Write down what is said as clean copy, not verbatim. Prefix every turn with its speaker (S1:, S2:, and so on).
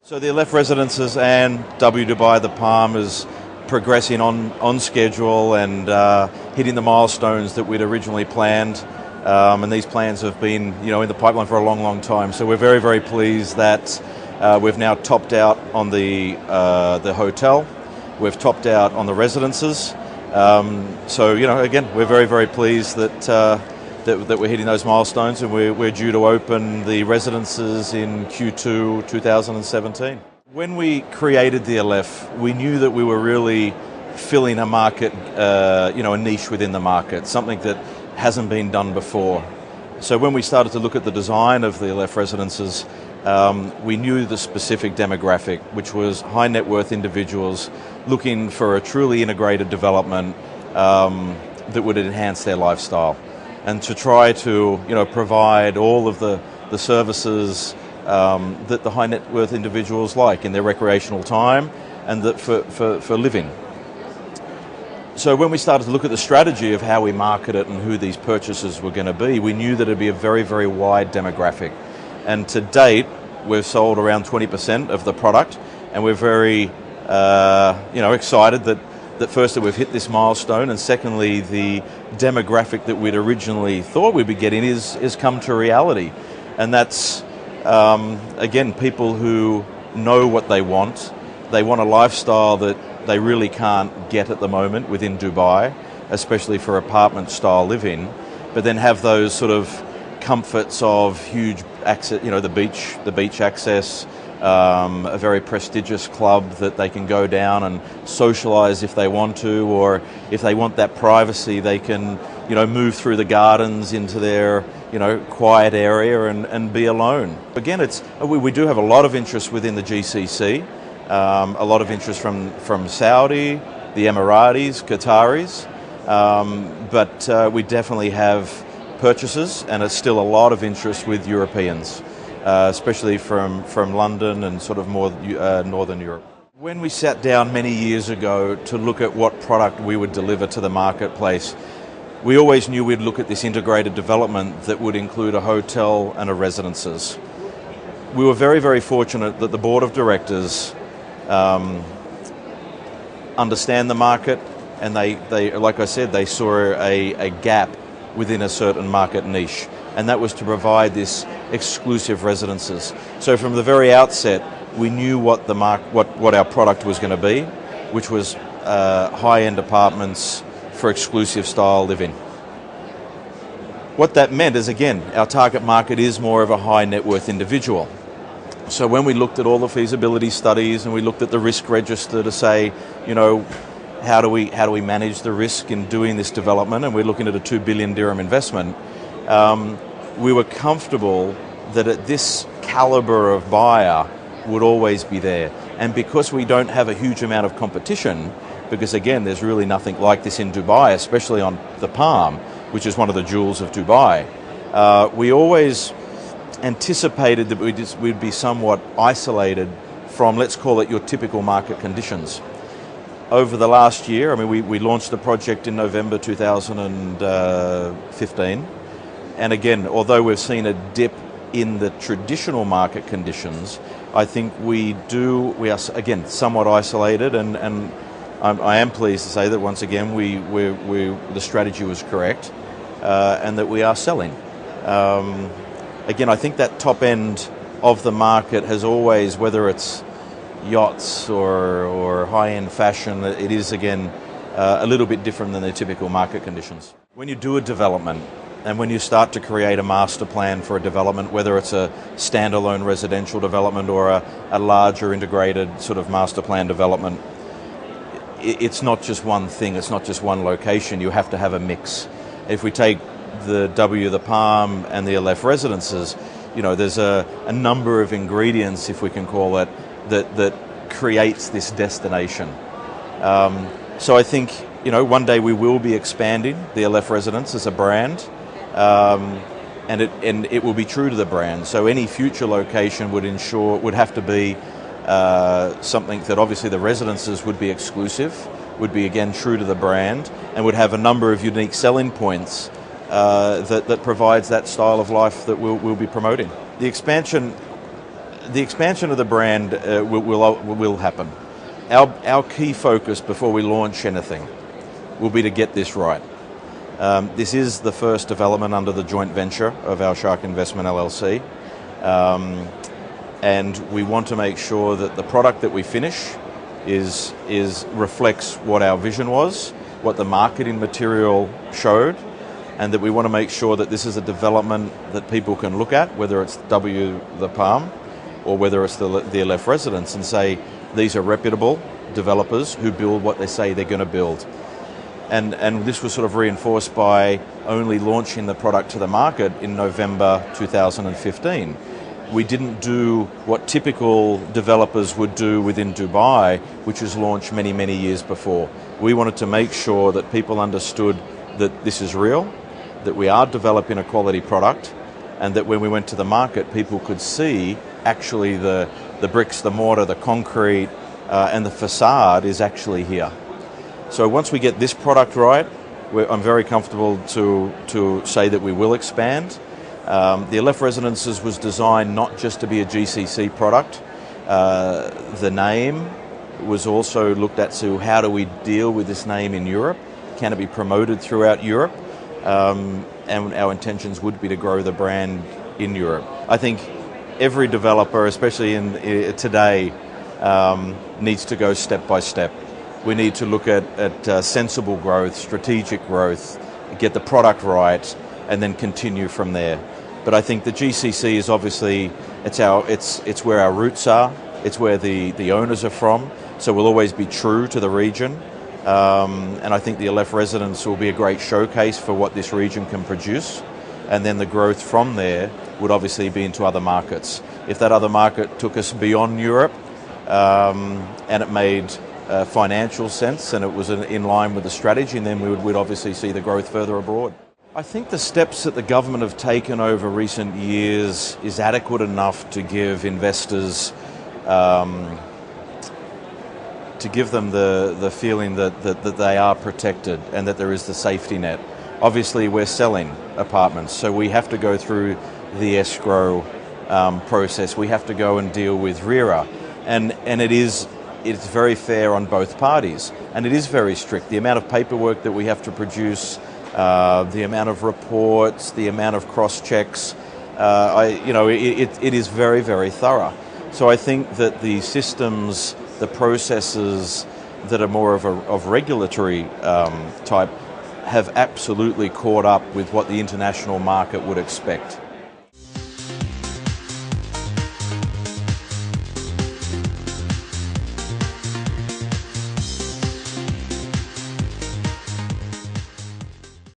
S1: So the LF Residences and W Dubai The Palm is progressing on schedule and hitting the milestones that we'd originally planned. And these plans have been, in the pipeline for a long, long time. So we're very, very pleased that we've now topped out on the hotel. We've topped out on the residences. Again, we're very, very pleased that we're hitting those milestones, and we're due to open the residences in Q2 2017. When we created the LF, we knew that we were really filling a market, a niche within the market, something that hasn't been done before. So when we started to look at the design of the LF residences, we knew the specific demographic, which was high net worth individuals looking for a truly integrated development that would enhance their lifestyle, and to try to provide all of the services that the high net worth individuals like in their recreational time and that for living. So when we started to look at the strategy of how we market it and who these purchasers were going to be, we knew that it'd be a very, very wide demographic. And to date, we've sold around 20% of the product, and we're very excited that firstly we've hit this milestone, and secondly the demographic that we'd originally thought we'd be getting is come to reality. And that's again, people who know what they want. They want a lifestyle that they really can't get at the moment within Dubai, especially for apartment style living, but then have those sort of comforts of huge access, the beach access, a very prestigious club that they can go down and socialise if they want to, or if they want that privacy, they can move through the gardens into their quiet area and be alone. Again, we do have a lot of interest within the GCC, a lot of interest from Saudi, the Emiratis, Qataris, but we definitely have purchases, and it's still a lot of interest with Europeans, especially from London and sort of more Northern Europe. When we sat down many years ago to look at what product we would deliver to the marketplace, we always knew we'd look at this integrated development that would include a hotel and a residences. We were very, very fortunate that the board of directors understand the market, and they like I said, they saw a gap within a certain market niche, and that was to provide this exclusive residences. So from the very outset, we knew what our product was going to be, which was high-end apartments for exclusive style living. What that meant is, again, our target market is more of a high net worth individual. So when we looked at all the feasibility studies and we looked at the risk register to say, how do we manage the risk in doing this development, and we're looking at a 2 billion dirham investment, we were comfortable that at this caliber of buyer would always be there. And because we don't have a huge amount of competition, because again, there's really nothing like this in Dubai, especially on the Palm, which is one of the jewels of Dubai, we always anticipated that we'd be somewhat isolated from, let's call it, your typical market conditions. Over the last year, we launched the project in November 2015, and again, although we've seen a dip in the traditional market conditions, I think we are again somewhat isolated, and I am pleased to say that once again the strategy was correct, and that we are selling. Again, I think that top end of the market has always, whether it's yachts or high-end fashion, it is again a little bit different than the typical market conditions. When you do a development, and when you start to create a master plan for a development, whether it's a standalone residential development or a larger integrated sort of master plan development, it's not just one thing, it's not just one location, you have to have a mix. If we take the The Palm and the LF residences, there's a number of ingredients, if we can call it, that creates this destination. So I think, one day we will be expanding the LF residence as a brand, and it will be true to the brand. So any future location would have to be something that obviously the residences would be exclusive, would be again true to the brand, and would have a number of unique selling points that provides that style of life that we'll be promoting. The expansion the expansion of the brand will happen. Our key focus before we launch anything will be to get this right. This is the first development under the joint venture of our Sharq Investment LLC, and we want to make sure that the product that we finish reflects what our vision was, what the marketing material showed, and that we want to make sure that this is a development that people can look at, whether it's W the Palm or whether it's the LF residents, and say these are reputable developers who build what they say they're going to build. And this was sort of reinforced by only launching the product to the market in November 2015. We didn't do what typical developers would do within Dubai, which was launch many, many years before. We wanted to make sure that people understood that this is real, that we are developing a quality product, and that when we went to the market, people could see actually the bricks, the mortar, the concrete, and the facade is actually here. So once we get this product right, I'm very comfortable to say that we will expand. The LF Residences was designed not just to be a GCC product. The name was also looked at, so how do we deal with this name in Europe? Can it be promoted throughout Europe? And our intentions would be to grow the brand in Europe. I think every developer, especially today, needs to go step by step. We need to look at sensible growth, strategic growth, get the product right, and then continue from there. But I think the GCC is obviously, it's where our roots are, it's where the owners are from, so we'll always be true to the region. And I think the LF Residence will be a great showcase for what this region can produce, and then the growth from there would obviously be into other markets. If that other market took us beyond Europe, and it made financial sense and it was in line with the strategy, and then we'd obviously see the growth further abroad. I think the steps that the government have taken over recent years is adequate enough to give investors, to give them the feeling that they are protected and that there is the safety net. Obviously we're selling apartments, so we have to go through the escrow process. We have to go and deal with RERA, and it's very fair on both parties, and it is very strict. The amount of paperwork that we have to produce, the amount of reports, the amount of cross-checks, it is very, very thorough. So I think that the systems, the processes that are more of regulatory type have absolutely caught up with what the international market would expect.